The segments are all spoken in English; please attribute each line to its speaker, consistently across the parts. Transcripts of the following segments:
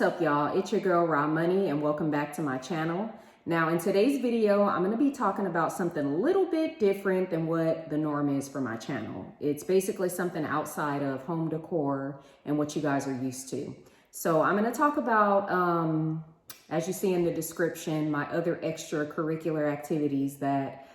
Speaker 1: up, y'all? It's your girl Raw Money and welcome back to my channel. Now in today's video, I'm going to be talking about something a little bit different than what the norm is for my channel. It's basically something outside of home decor and what you guys are used to. So I'm going to talk about, as you see in the description, my other extracurricular activities that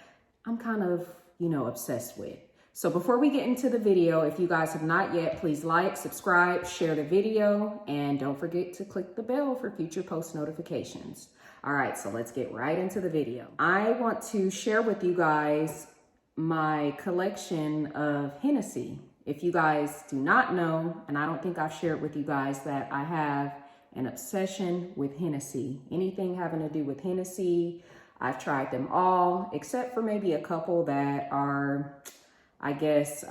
Speaker 1: I'm kind of, obsessed with. So before we get into the video, if you guys have not yet, please like, subscribe, share the video, and don't forget to click the bell for future post notifications. All right, so let's get right into the video. I want to share with you guys my collection of Hennessy. If you guys do not know, and I don't think I've shared with you guys that I have an obsession with Hennessy. Anything having to do with Hennessy, I've tried them all, except for maybe a couple that are, I guess,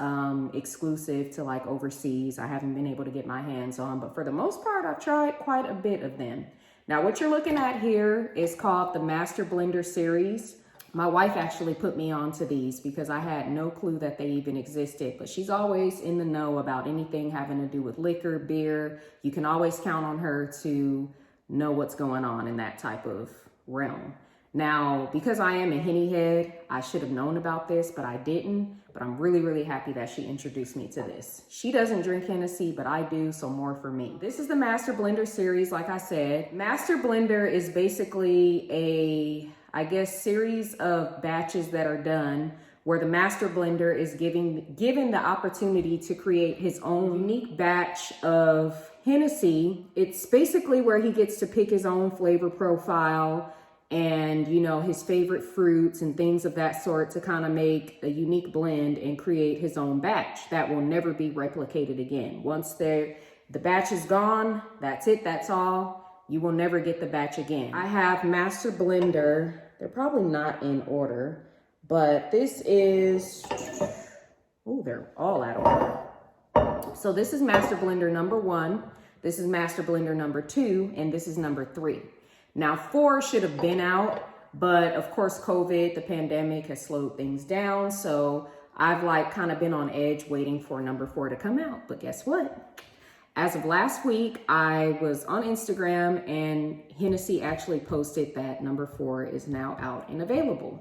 Speaker 1: exclusive to like overseas. I haven't been able to get my hands on, but for the most part, I've tried quite a bit of them. Now, what you're looking at here is called the Master Blender series. My wife actually put me onto these because I had no clue that they even existed, but she's always in the know about anything having to do with liquor, beer. You can always count on her to know what's going on in that type of realm. Now, because I am a Henny head, I should have known about this, but I didn't. But I'm really, really happy that she introduced me to this. She doesn't drink Hennessy, but I do, so more for me. This is the Master Blender series, like I said. Master Blender is basically a, I guess, series of batches that are done where the Master Blender is given the opportunity to create his own unique batch of Hennessy. It's basically where he gets to pick his own flavor profile and, his favorite fruits and things of that sort to kind of make a unique blend and create his own batch that will never be replicated again. Once the batch is gone, that's it, that's all. You will never get the batch again. I have Master Blender. They're probably not in order, but this is, they're all out of order. So this is Master Blender number 1. This is Master Blender number 2, and this is number 3. Now, 4 should have been out, but of course, COVID, the pandemic has slowed things down. So I've kind of been on edge waiting for number 4 to come out. But guess what? As of last week, I was on Instagram and Hennessy actually posted that number 4 is now out and available.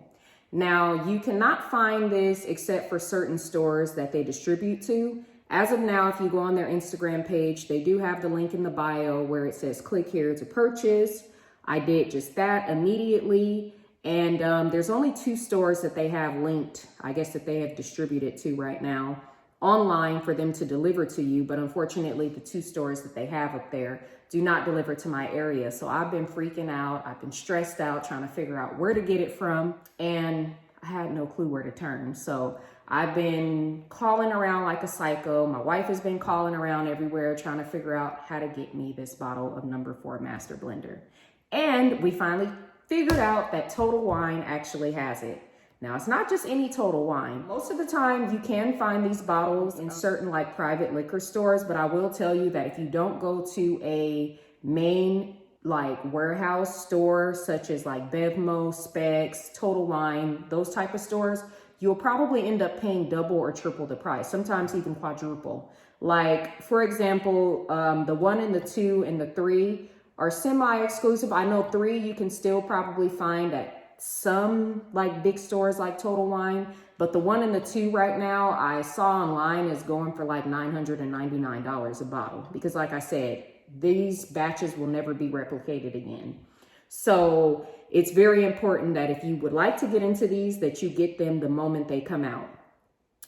Speaker 1: Now, you cannot find this except for certain stores that they distribute to. As of now, if you go on their Instagram page, they do have the link in the bio where it says click here to purchase. I did just that immediately. And there's only 2 stores that they have linked, I guess, that they have distributed to right now online for them to deliver to you. But unfortunately, the 2 stores that they have up there do not deliver to my area. So I've been freaking out. I've been stressed out trying to figure out where to get it from. And I had no clue where to turn. So I've been calling around like a psycho. My wife has been calling around everywhere trying to figure out how to get me this bottle of number 4 Master Blender. And we finally figured out that Total Wine actually has it. Now, it's not just any Total Wine. Most of the time, you can find these bottles in certain private liquor stores, but I will tell you that if you don't go to a main warehouse store, such as Bevmo, Specs, Total Wine, those type of stores, you'll probably end up paying double or triple the price, sometimes even quadruple. For example, the 1 and the 2 and the 3 are semi-exclusive. I know 3 you can still probably find at some big stores like Total Wine, but the 1 and the 2 right now I saw online is going for $999 a bottle because like I said, these batches will never be replicated again. So it's very important that if you would like to get into these, that you get them the moment they come out.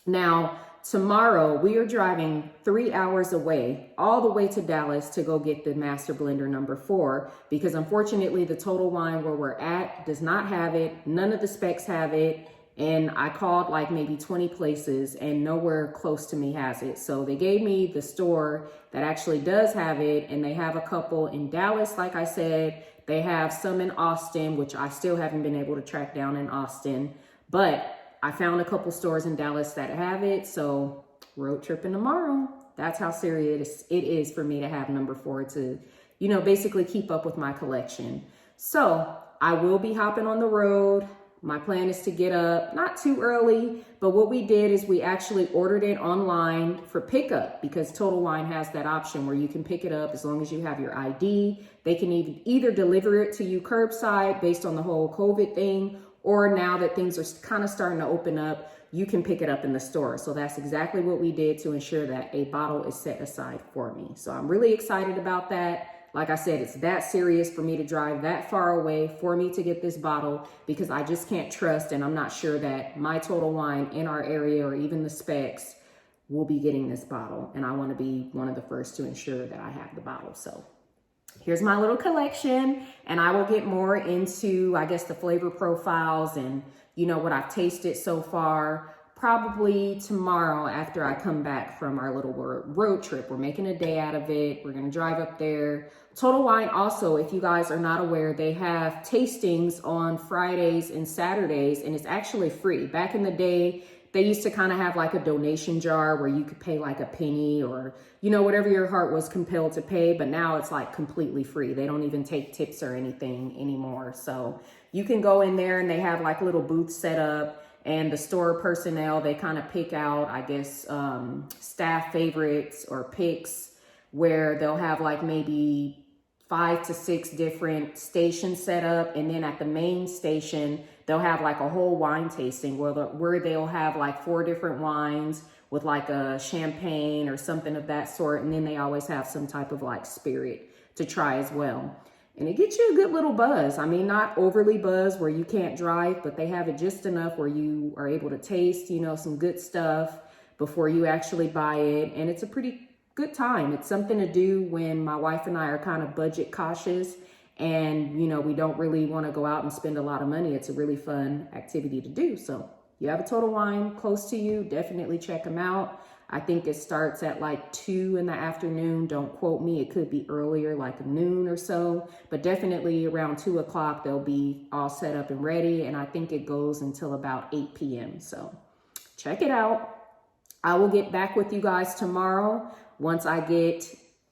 Speaker 1: Now, tomorrow, we are driving 3 hours away, all the way to Dallas to go get the Master Blender number 4, because unfortunately, the Total Wine where we're at does not have it. None of the Specs have it. And I called maybe 20 places and nowhere close to me has it. So they gave me the store that actually does have it. And they have a couple in Dallas, like I said. They have some in Austin, which I still haven't been able to track down in Austin. But I found a couple stores in Dallas that have it, so road tripping tomorrow. That's how serious it is for me to have number 4 to, basically keep up with my collection. So I will be hopping on the road my plan is to get up not too early, but what we did is we actually ordered it online for pickup, because Total Wine has that option where you can pick it up as long as you have your ID. They can either deliver it to you curbside based on the whole COVID thing, or now that things are kind of starting to open up, you can pick it up in the store. So that's exactly what we did to ensure that a bottle is set aside for me. So I'm really excited about that. Like I said, it's that serious for me to drive that far away for me to get this bottle, because I just can't trust, and I'm not sure that my Total Wine in our area or even the specs will be getting this bottle. And I want to be one of the first to ensure that I have the bottle. So here's my little collection, and I will get more into, I guess, the flavor profiles and, you know, what I've tasted so far probably tomorrow after I come back from our little road trip. We're making a day out of it. We're going to drive up there. Total Wine also, if you guys are not aware, they have tastings on Fridays and Saturdays, and it's actually free. Back in the day, they used to kind of have like a donation jar where you could pay like a penny or, you know, whatever your heart was compelled to pay. But now it's like completely free. They don't even take tips or anything anymore. So you can go in there and they have like little booths set up. And the store personnel, they kind of pick out, I guess, staff favorites or picks, where they'll have like maybe 5 to 6 different stations set up. And then at the main station, they'll have like a whole wine tasting where they'll have like 4 different wines with like a champagne or something of that sort. And then they always have some type of like spirit to try as well. And it gets you a good little buzz. I mean, not overly buzz where you can't drive, but they have it just enough where you are able to taste, you know, some good stuff before you actually buy it. And it's a pretty good time. It's something to do when my wife and I are kind of budget cautious and, you know, we don't really want to go out and spend a lot of money. It's a really fun activity to do. So you have a Total Wine close to you, definitely check them out. I think it starts at like 2 in the afternoon. Don't quote me. It could be earlier, like noon or so, but definitely around 2 o'clock, they'll be all set up and ready. And I think it goes until about 8 p.m. So check it out. I will get back with you guys tomorrow once I get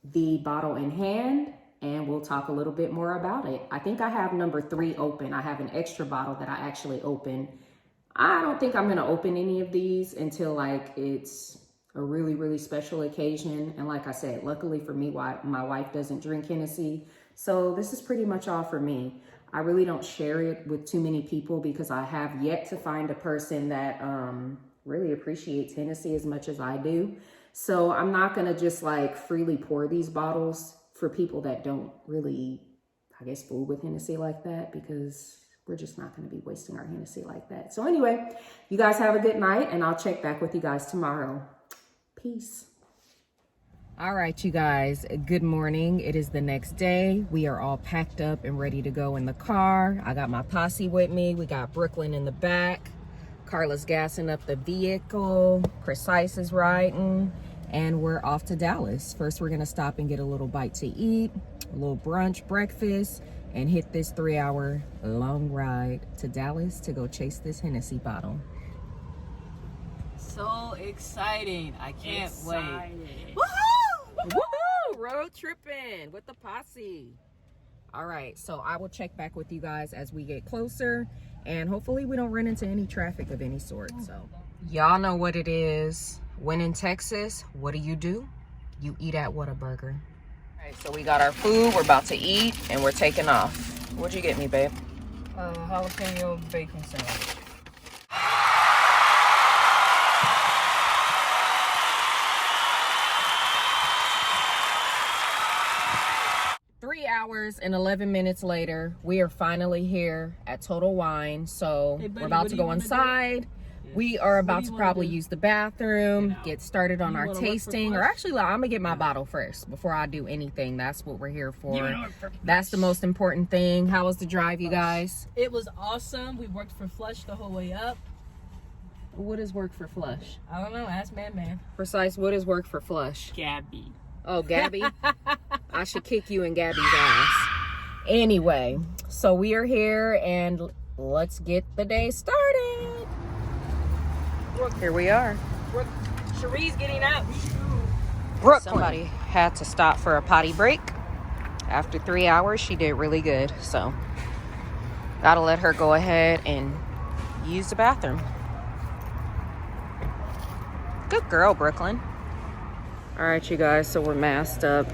Speaker 1: the bottle in hand, and we'll talk a little bit more about it. I think I have number 3 open. I have an extra bottle that I actually opened. I don't think I'm going to open any of these until like it's a really, really special occasion. And like I said, luckily for me, my wife doesn't drink Hennessy. So this is pretty much all for me. I really don't share it with too many people because I have yet to find a person that really appreciates Hennessy as much as I do. So I'm not going to just like freely pour these bottles for people that don't really, I guess, fool with Hennessy like that, because we're just not going to be wasting our Hennessy like that. So anyway, you guys have a good night, and I'll check back with you guys tomorrow. Peace. All right, you guys, good morning. It is the next day. We are all packed up and ready to go in the car. I got my posse with me. We got Brooklyn in the back. Carla's gassing up the vehicle. Precise is riding. And we're off to Dallas. First, we're going to stop and get a little bite to eat, a little brunch, breakfast, and hit this 3-hour long ride to Dallas to go chase this Hennessy bottle.
Speaker 2: So exciting. I can't wait.
Speaker 1: Woohoo! Woohoo! Road tripping with the posse. All right, so I will check back with you guys as we get closer, and hopefully we don't run into any traffic of any sort. So y'all know what it is. When in Texas, what do? You eat at Whataburger. All right, so we got our food. We're about to eat, and we're taking off. What'd you get me, babe?
Speaker 2: Jalapeno bacon sandwich.
Speaker 1: 3 hours and 11 minutes later, we are finally here at Total Wine. So hey, buddy, we're about to go inside. We are about to probably use the bathroom, get started on our tasting. Or actually, I'm gonna get my bottle first before I do anything. That's what we're here for. That's the most important thing. How was the drive, you guys?
Speaker 2: It was awesome. We worked for Flush the whole way up.
Speaker 1: What is work for Flush?
Speaker 2: I don't know. Ask Man.
Speaker 1: Precise, what is work for Flush?
Speaker 2: Gabby.
Speaker 1: Oh, Gabby? I should kick you in Gabby's ass. Anyway, so we are here and let's get the day started. Here we are.
Speaker 2: Cherie's getting up.
Speaker 1: Brooklyn. Somebody had to stop for a potty break. After 3 hours, she did really good. So, gotta let her go ahead and use the bathroom. Good girl, Brooklyn. All right, you guys, so we're masked up.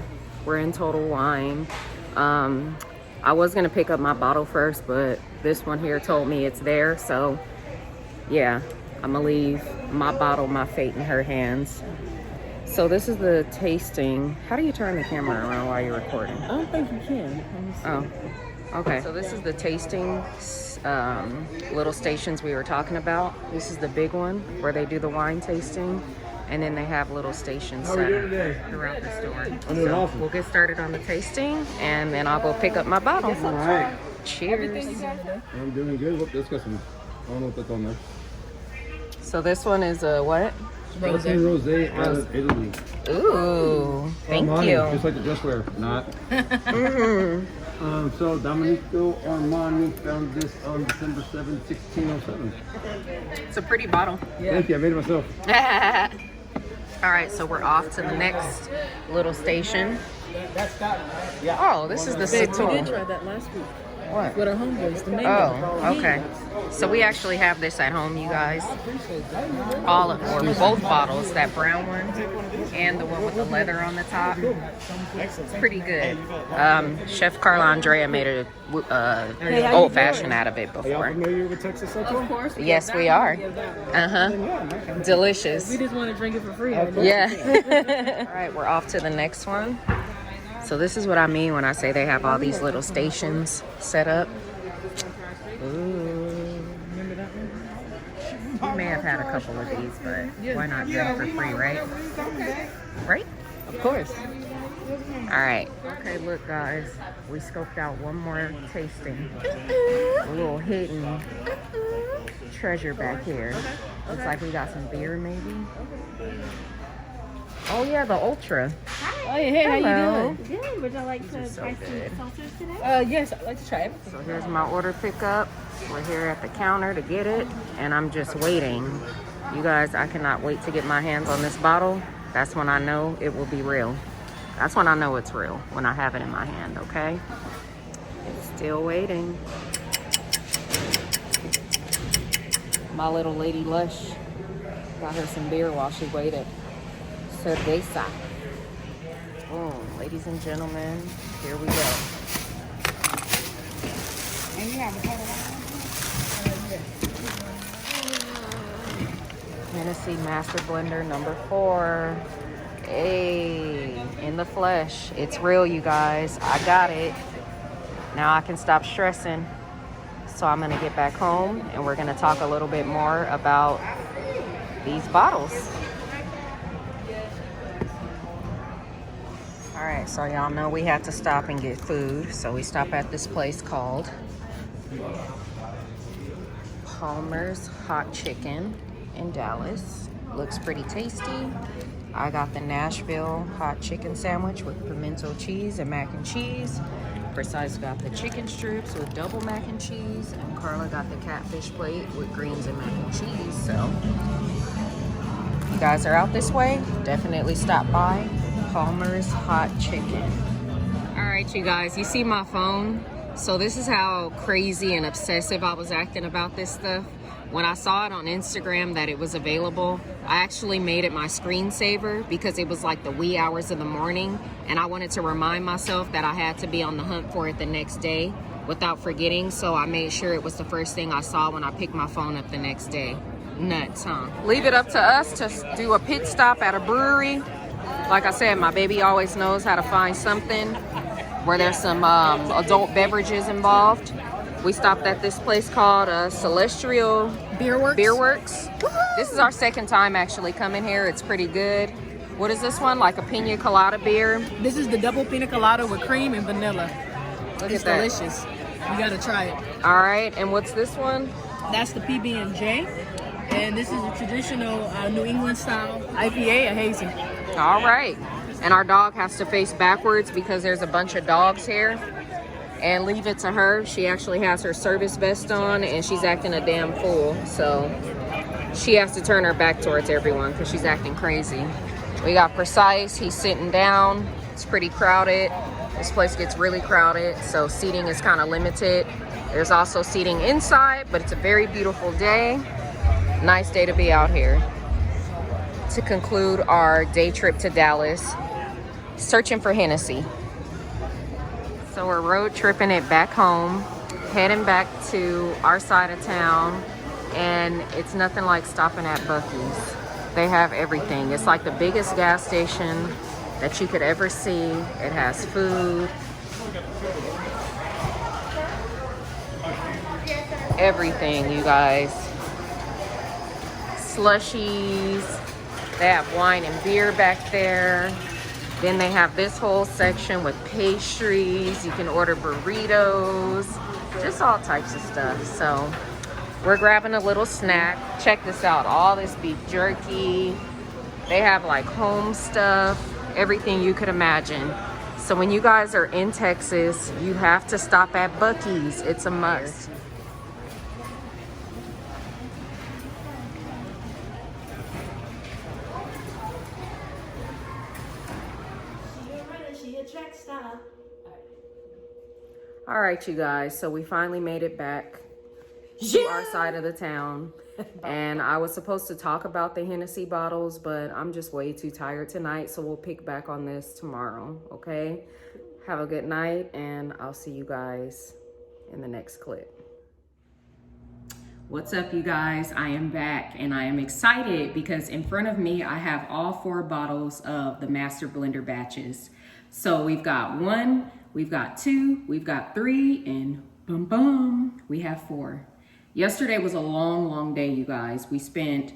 Speaker 1: We're in Total Wine. I was gonna pick up my bottle first, but this one here told me it's there, so yeah, I'm gonna leave my bottle, my fate in her hands. So this is the tasting. How do you turn the camera around while you're recording?
Speaker 2: I don't think you can.
Speaker 1: Oh, okay. So this is the tasting little stations we were talking about. This is the big one where they do the wine tasting, and then they have little stations set throughout the store. So we'll get started on the tasting, and then I'll go pick up my bottle.
Speaker 3: All right.
Speaker 1: Cheers.
Speaker 3: I'm doing good. Look, let's get some. I don't know what that's on there.
Speaker 1: So this one is a what?
Speaker 3: Rosé out of Italy.
Speaker 1: Ooh, thank
Speaker 3: Armani,
Speaker 1: you.
Speaker 3: Just like the dresswear, not.
Speaker 1: Mm-hmm.
Speaker 3: So Domenico Armani found this on December 7, 1607.
Speaker 1: It's a pretty bottle.
Speaker 2: Yeah.
Speaker 3: Thank you. I made it myself.
Speaker 1: All right, so we're off to the next little station. Oh, this is the
Speaker 2: We did
Speaker 1: Citron.
Speaker 2: try that last week
Speaker 1: What?
Speaker 2: with our homeboys. The mango.
Speaker 1: Oh, okay. So we actually have this at home, you guys. All of, or both bottles, that brown one and the one with the leather on the top. It's pretty good. Chef Carla Andrea made a old fashioned out of it
Speaker 3: Are y'all
Speaker 1: before.
Speaker 3: familiar with Texas Central?
Speaker 2: Of course.
Speaker 1: Yes, we are.
Speaker 3: Yeah,
Speaker 1: Delicious.
Speaker 2: We just want to drink it for free.
Speaker 1: Yeah. All right, we're off to the next one. So this is what I mean when I say they have all these little stations set up. Ooh.
Speaker 2: Remember that one?
Speaker 1: We may have had a couple of these, but why not drink for free, right? Right?
Speaker 2: Of course.
Speaker 1: All right. Okay, look, guys. We scoped out one more tasting. A little hidden treasure back here. Looks like we got some beer, maybe. Oh, yeah, the Ultra.
Speaker 2: Oh, yeah. Hey, how
Speaker 1: Hello.
Speaker 2: you doing?
Speaker 4: Good. Would you like to
Speaker 1: so
Speaker 4: try some
Speaker 1: good.
Speaker 4: seltzers today?
Speaker 2: Yes, I'd like to try everything.
Speaker 1: So here's my order pickup. We're here at the counter to get it, and I'm just waiting. You guys, I cannot wait to get my hands on this bottle. That's when I know it will be real. That's when I know it's real, when I have it in my hand, okay? It's still waiting. My little lady Lush got her some beer while she waited. Cerveza. Boom, ladies and gentlemen, here we go.
Speaker 4: And you have a total
Speaker 1: Hennessy Master Blender number 4. Hey, in the flesh. It's real, you guys. I got it. Now I can stop stressing. So I'm gonna get back home and we're gonna talk a little bit more about these bottles. All right, so y'all know we had to stop and get food. So we stop at this place called Palmer's Hot Chicken in Dallas. Looks pretty tasty. I got the Nashville hot chicken sandwich with pimento cheese and mac and cheese. Precise got the chicken strips with double mac and cheese, and Carla got the catfish plate with greens and mac and cheese. So if you guys are out this way, definitely stop by Palmer's Hot Chicken. All right, you guys, you see my phone? So this is how crazy and obsessive I was acting about this stuff. When I saw it on Instagram that it was available, I actually made it my screensaver because it was like the wee hours of the morning, and I wanted to remind myself that I had to be on the hunt for it the next day without forgetting. So I made sure it was the first thing I saw when I picked my phone up the next day. Nuts, huh? Leave it up to us to do a pit stop at a brewery. Like I said, my baby always knows how to find something where there's some adult beverages involved. We stopped at this place called Celestial
Speaker 2: Beer Works.
Speaker 1: This is our second time actually coming here. It's pretty good. What is this one? Like a Pina Colada beer?
Speaker 2: This is the double pina colada with cream and vanilla.
Speaker 1: Look
Speaker 2: It's
Speaker 1: at that.
Speaker 2: delicious. You gotta try it.
Speaker 1: All right, and what's this one?
Speaker 2: That's the PB&J. And this is a traditional New England style IPA, a hazy.
Speaker 1: All right. And our dog has to face backwards because there's a bunch of dogs here. And leave it to her. She actually has her service vest on and she's acting a damn fool. So she has to turn her back towards everyone because she's acting crazy. We got Precise. He's sitting down. It's pretty crowded. This place gets really crowded, so seating is kind of limited. There's also seating inside, but it's a very beautiful day. Nice day to be out here. To conclude our day trip to Dallas, searching for Hennessy. So we're road tripping it back home, heading back to our side of town, and it's nothing like stopping at Buc-ee's. They have everything. It's like the biggest gas station that you could ever see. It has food, everything, you guys. Slushies. They have wine and beer back there. Then they have this whole section with pastries. You can order burritos, just all types of stuff. So we're grabbing a little snack. Check this out, all this beef jerky. They have like home stuff, everything you could imagine. So when you guys are in Texas, you have to stop at Buc-ee's. It's a must. All right, you guys, so we finally made it back to our side of the town. And I was supposed to talk about the Hennessy bottles, but I'm just way too tired tonight, so we'll pick back on this tomorrow, okay? Have a good night, and I'll see you guys in the next clip. What's up, you guys? I am back, and I am excited because in front of me, I have all 4 bottles of the Master Blender Batches. So we've got 1, we've got 2, we've got 3, and boom, boom, we have 4. Yesterday was a long day, you guys. We spent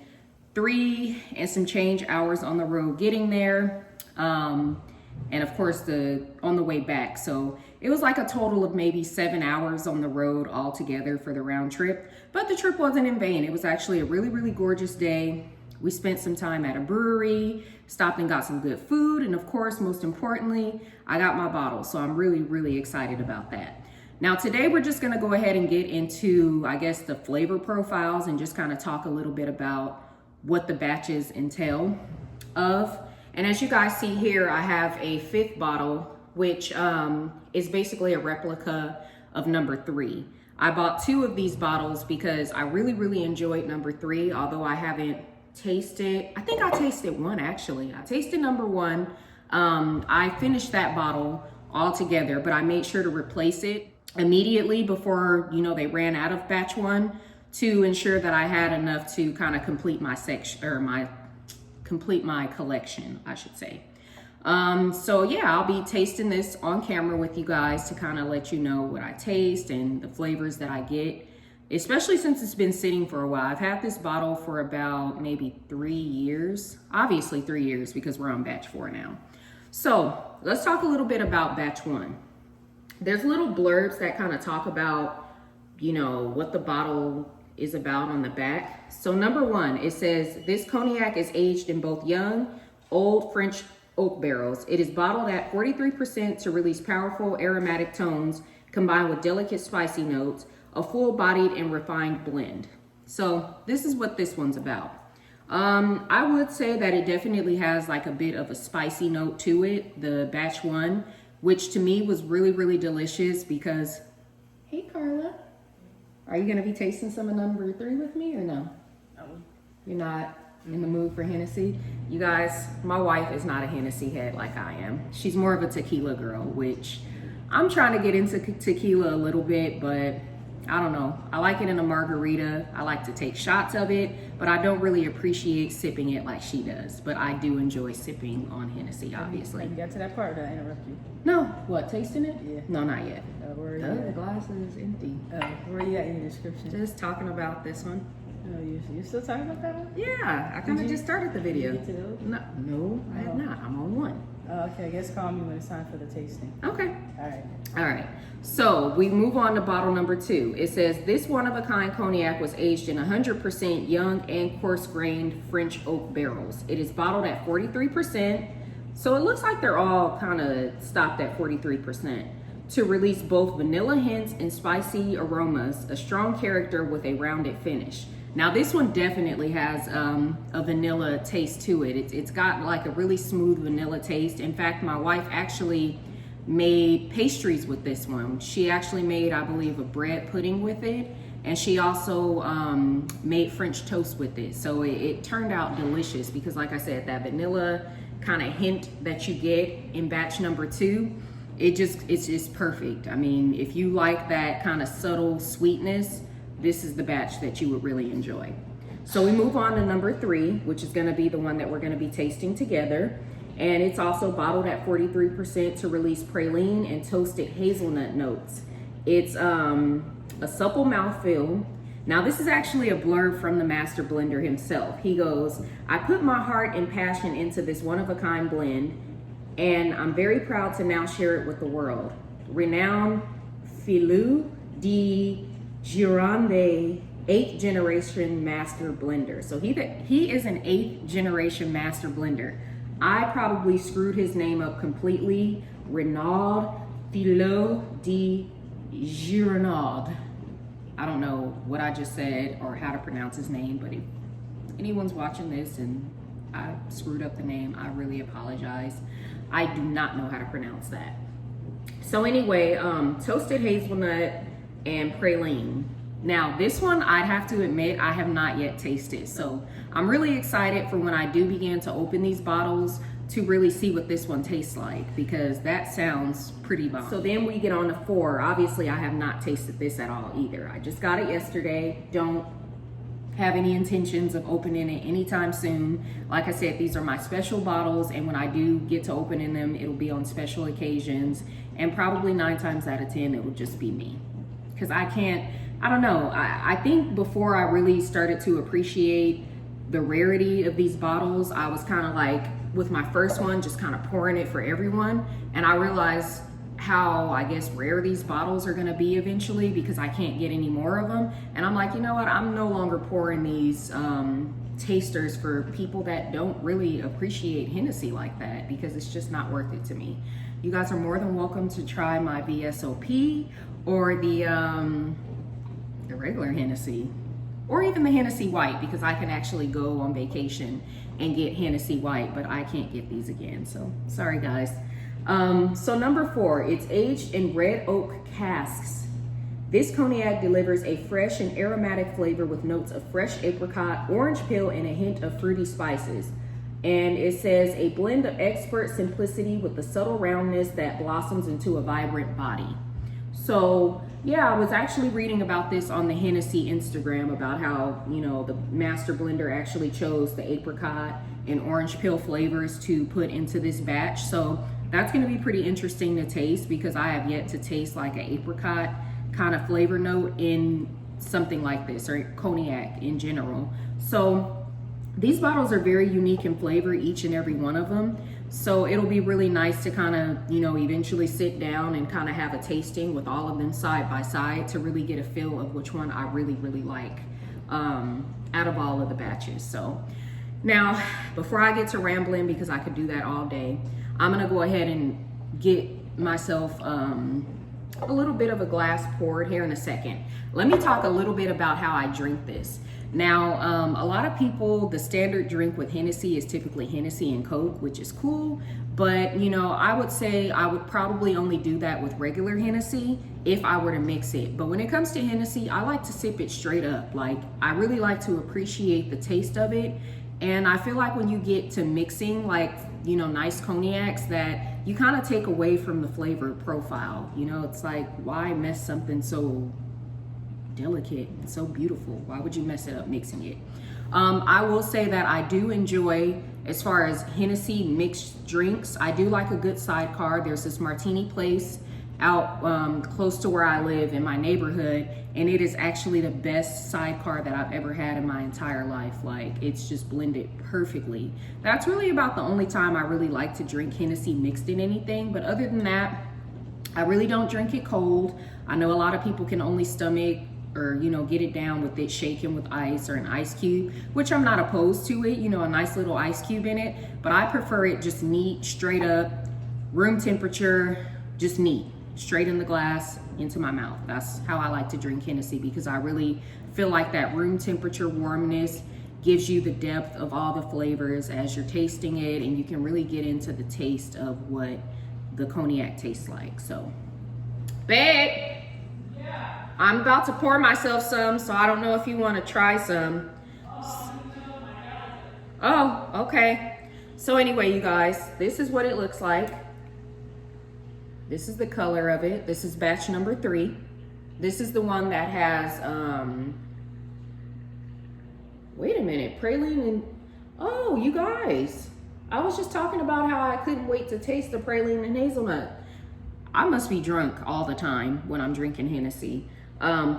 Speaker 1: 3 and some change hours on the road getting there. And of course, on the way back. So it was like a total of maybe 7 hours on the road altogether for the round trip. But the trip wasn't in vain. It was actually a really gorgeous day. We spent some time at a brewery, stopped and got some good food. And of course, most importantly, I got my bottle. So I'm really excited about that. Now today we're just gonna go ahead and get into, I guess, the flavor profiles and just kind of talk a little bit about what the batches entail of. And as you guys see here, I have a 5th bottle, which is basically a replica of number 3. I bought 2 of these bottles because I really enjoyed number 3, although I haven't tasted, I think I tasted 1 actually. I tasted number 1. I finished that bottle altogether, but I made sure to replace it immediately before, you know, they ran out of batch 1 to ensure that I had enough to kind of complete my section, or complete my collection, I should say. So yeah, I'll be tasting this on camera with you guys to kind of let you know what I taste and the flavors that I get, especially since it's been sitting for a while. I've had this bottle for about maybe 3 years, obviously 3 years because we're on batch 4 now. So let's talk a little bit about batch 1. There's little blurbs that kind of talk about, you know, what the bottle is about on the back. So number 1, it says, this cognac is aged in both young, old French oak barrels. It is bottled at 43% to release powerful aromatic tones combined with delicate spicy notes, a full-bodied and refined blend. So this is what this one's about. I would say that it definitely has like a bit of a spicy note to it, the batch 1, which to me was really delicious because, hey Carla, are you gonna be tasting some of number 3 with me or no? You're not in the mood for Hennessy? You guys, my wife is not a Hennessy head like I am. She's more of a tequila girl, which I'm trying to get into tequila a little bit, but I don't know. I like it in a margarita. I like to take shots of it, but I don't really appreciate sipping it like she does. But I do enjoy sipping on Hennessy, obviously.
Speaker 2: Have you got to that part or did I interrupt you?
Speaker 1: No. What, tasting it?
Speaker 2: Yeah.
Speaker 1: No, not yet.
Speaker 2: The
Speaker 1: glass is empty.
Speaker 2: where are you at in your description?
Speaker 1: Just talking about this one.
Speaker 2: Oh, you still talking about that one?
Speaker 1: Yeah, I kind of just started the video.
Speaker 2: Did you get to those?
Speaker 1: No, I have not. I'm on 1.
Speaker 2: Okay, I guess call me when it's time for the tasting.
Speaker 1: Okay.
Speaker 2: All right.
Speaker 1: So we move on to bottle number 2. It says, this one-of-a-kind cognac was aged in 100% young and coarse-grained French oak barrels. It is bottled at 43%. So it looks like they're all kind of stopped at 43%. To release both vanilla hints and spicy aromas, a strong character with a rounded finish. Now this one definitely has a vanilla taste to it. It's got like a really smooth vanilla taste. In fact, my wife actually made pastries with this one. She actually made, I believe, a bread pudding with it, and she also made French toast with it. So it turned out delicious because, like I said, that vanilla kind of hint that you get in batch number 2, it's just perfect. I mean, if you like that kind of subtle sweetness, this is the batch that you would really enjoy. So we move on to number 3, which is going to be the one that we're going to be tasting together. And it's also bottled at 43% to release praline and toasted hazelnut notes. It's a supple mouthfeel. Now this is actually a blurb from the master blender himself. He goes, "I put my heart and passion into this one-of-a-kind blend, and I'm very proud to now share it with the world. Renowned Filou de Gironde, 8th generation master blender." So he is an 8th generation master blender. I probably screwed his name up completely. Renowned Filou de Gironde. I don't know what I just said or how to pronounce his name, but if anyone's watching this and I screwed up the name, I really apologize. I do not know how to pronounce that. So anyway, toasted hazelnut and praline. Now this one, I'd have to admit, I have not yet tasted. So I'm really excited for when I do begin to open these bottles to really see what this one tastes like, because that sounds pretty bomb. So then we get on to 4. Obviously I have not tasted this at all either. I just got it yesterday. Don't have any intentions of opening it anytime soon. Like I said, these are my special bottles, and when I do get to opening them, it'll be on special occasions, and probably 9 times out of 10 it will just be me, because I don't know. I think before I really started to appreciate the rarity of these bottles, I was kind of like, with my first one, just kind of pouring it for everyone. And I realized how, I guess, rare these bottles are gonna be eventually, because I can't get any more of them. And I'm like, you know what? I'm no longer pouring these tasters for people that don't really appreciate Hennessy like that, because it's just not worth it to me. You guys are more than welcome to try my VSOP or the regular Hennessy, or even the Hennessy White, because I can actually go on vacation and get Hennessy White, but I can't get these again, so sorry guys. So number 4, it's aged in red oak casks. This cognac delivers a fresh and aromatic flavor with notes of fresh apricot, orange peel, and a hint of fruity spices. And it says a blend of expert simplicity with the subtle roundness that blossoms into a vibrant body. So yeah, I was actually reading about this on the Hennessy Instagram, about how, you know, the master blender actually chose the apricot and orange peel flavors to put into this batch. So that's going to be pretty interesting to taste, because I have yet to taste like an apricot kind of flavor note in something like this, or cognac in general. So these bottles are very unique in flavor, each and every one of them. So it'll be really nice to kind of, you know, eventually sit down and kind of have a tasting with all of them side by side to really get a feel of which one I really, really like out of all of the batches. So now, before I get to rambling, because I could do that all day, I'm gonna go ahead and get myself a little bit of a glass poured here in a second. Let me talk a little bit about how I drink this. Now, a lot of people, the standard drink with Hennessy is typically Hennessy and Coke, which is cool. But, you know, I would say I would probably only do that with regular Hennessy if I were to mix it. But when it comes to Hennessy, I like to sip it straight up. Like, I really like to appreciate the taste of it. And I feel like when you get to mixing, like, you know, nice cognacs, that you kind of take away from the flavor profile. You know, it's like, why mess something so delicate and so beautiful? Why would you mess it up mixing it? I will say that I do enjoy, as far as Hennessy mixed drinks, I do like a good sidecar. There's this martini place out close to where I live in my neighborhood, and it is actually the best sidecar that I've ever had in my entire life. Like, it's just blended perfectly. That's really about the only time I really like to drink Hennessy mixed in anything. But other than that, I really don't drink it cold. I know a lot of people can only stomach or, you know, get it down with it shaken with ice or an ice cube, which I'm not opposed to it, you know, a nice little ice cube in it, but I prefer it just neat, straight up, room temperature, just neat, straight in the glass, into my mouth. That's how I like to drink Hennessy, because I really feel like that room temperature warmness gives you the depth of all the flavors as you're tasting it, and you can really get into the taste of what the cognac tastes like. So, babe, I'm about to pour myself some, so I don't know if you want to try some. Oh, okay. So anyway, you guys, this is what it looks like. This is the color of it. This is batch number 3. This is the one that has, wait a minute, praline and, oh, you guys. I was just talking about how I couldn't wait to taste the praline and hazelnut. I must be drunk all the time when I'm drinking Hennessy.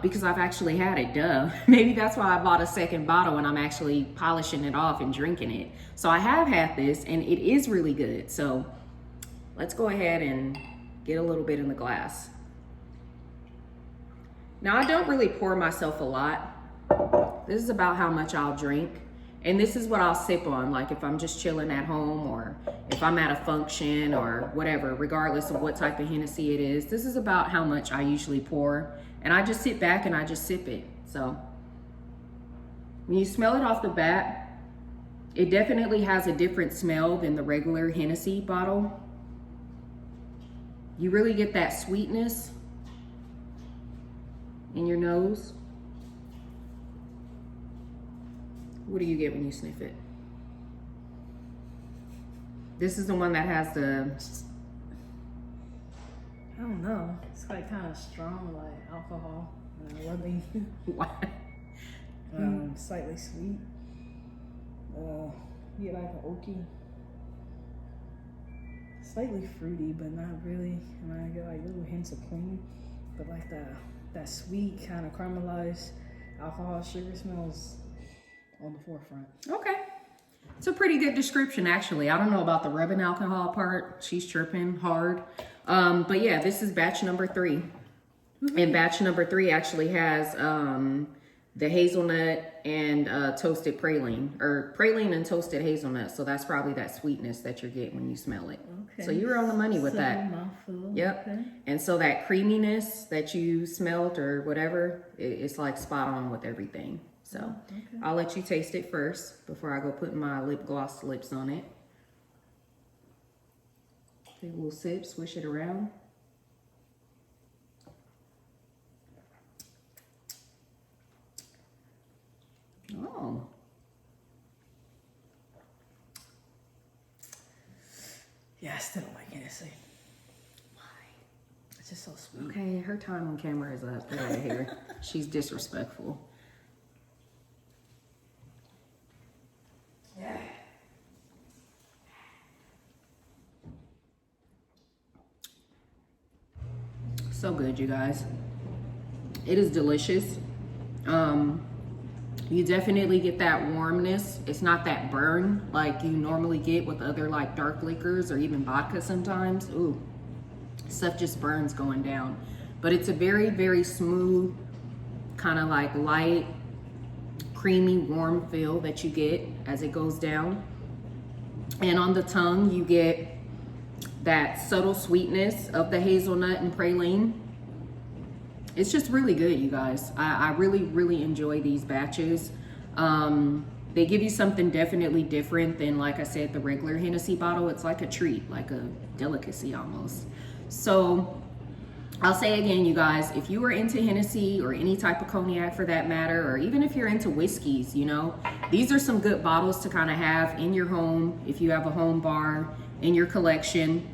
Speaker 1: Because I've actually had it, duh. Maybe that's why I bought a second bottle and I'm actually polishing it off and drinking it. So I have had this and it is really good. So let's go ahead and get a little bit in the glass. Now I don't really pour myself a lot. This is about how much I'll drink. And this is what I'll sip on, like if I'm just chilling at home or if I'm at a function or whatever, regardless of what type of Hennessy it is. This is about how much I usually pour. And I just sit back and I just sip it. So when you smell it off the bat, it definitely has a different smell than the regular Hennessy bottle. You really get that sweetness in your nose. What do you get when you sniff it? This is the one that has the,
Speaker 2: I don't know. It's like kind of strong, like alcohol. Rubbing.
Speaker 1: what?
Speaker 2: Slightly sweet. You get like an oaky. Slightly fruity, but not really. And I get like little hints of cream, but like that sweet kind of caramelized alcohol sugar smells on the forefront.
Speaker 1: Okay. It's a pretty good description, actually. I don't know about the rubbing alcohol part. She's tripping hard. But yeah, this is batch number 3. And batch number 3 actually has the hazelnut and toasted praline, or praline and toasted hazelnut. So that's probably that sweetness that you're getting when you smell it. Okay. So you were on the money with that.
Speaker 2: Mouthful.
Speaker 1: Yep. Okay. And so that creaminess that you smelled or whatever, it's like spot on with everything. So okay. I'll let you taste it first before I go put my lip gloss lips on it. Take a little sip, swish it around. Oh.
Speaker 2: Yeah, I still don't like Hennessy. Why? It's just so sweet.
Speaker 1: Okay, her time on camera is up. Get out of here. She's disrespectful.
Speaker 2: Yeah.
Speaker 1: So good, you guys. It is delicious. You definitely get that warmness. It's not that burn like you normally get with other like dark liquors or even vodka sometimes. Ooh, stuff just burns going down. But it's a very, very smooth, kind of like light, creamy, warm feel that you get as it goes down. And on the tongue, you get that subtle sweetness of the hazelnut and praline. It's just really good, you guys. I really, really enjoy these batches. They give you something definitely different than, like I said, the regular Hennessy bottle. It's like a treat, like a delicacy almost. So I'll say again, you guys, if you are into Hennessy or any type of cognac for that matter, or even if you're into whiskeys, you know, these are some good bottles to kind of have in your home if you have a home bar in your collection,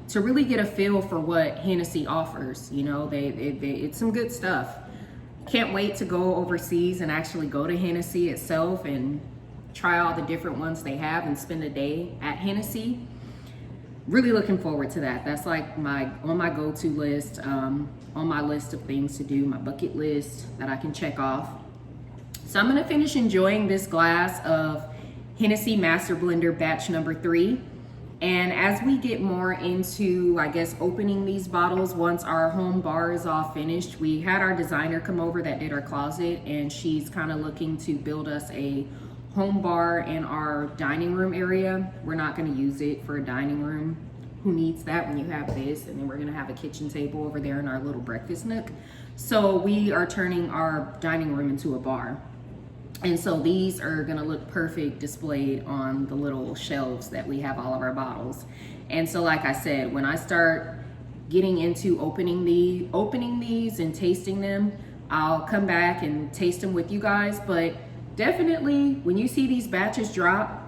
Speaker 1: to really get a feel for what Hennessy offers. You know, it's some good stuff. Can't wait to go overseas and actually go to Hennessy itself and try all the different ones they have and spend a day at Hennessy. Really looking forward to that. That's like on my go-to list, on my list of things to do, my bucket list that I can check off. So I'm gonna finish enjoying this glass of Hennessy Master Blender Batch number 3. And as we get more into, I guess, opening these bottles, once our home bar is all finished, we had our designer come over that did our closet, and she's kind of looking to build us a home bar in our dining room area. We're not going to use it for a dining room. Who needs that when you have this? And then we're going to have a kitchen table over there in our little breakfast nook. So we are turning our dining room into a bar. And so these are gonna look perfect displayed on the little shelves that we have all of our bottles. And so like I said, when I start getting into opening these and tasting them, I'll come back and taste them with you guys. But definitely when you see these batches drop,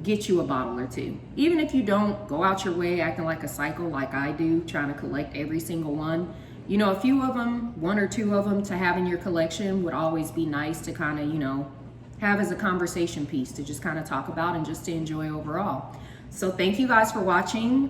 Speaker 1: get you a bottle or two. Even if you don't go out your way acting like a psycho like I do, trying to collect every single one. You know, a few of them, one or two of them to have in your collection would always be nice to kind of, you know, have as a conversation piece to just kind of talk about and just to enjoy overall. So thank you guys for watching.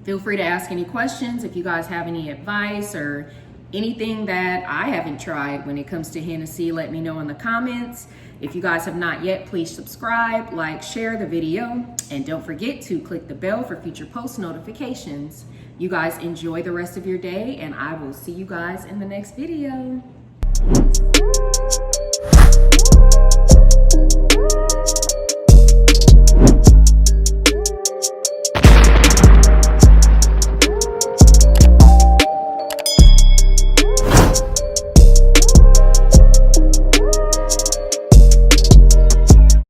Speaker 1: Feel free to ask any questions if you guys have any advice or anything that I haven't tried when it comes to Hennessy. Let me know in the comments. If you guys have not yet, please subscribe, like, share the video, and don't forget to click the bell for future post notifications. You guys enjoy the rest of your day, and I will see you guys in the next video.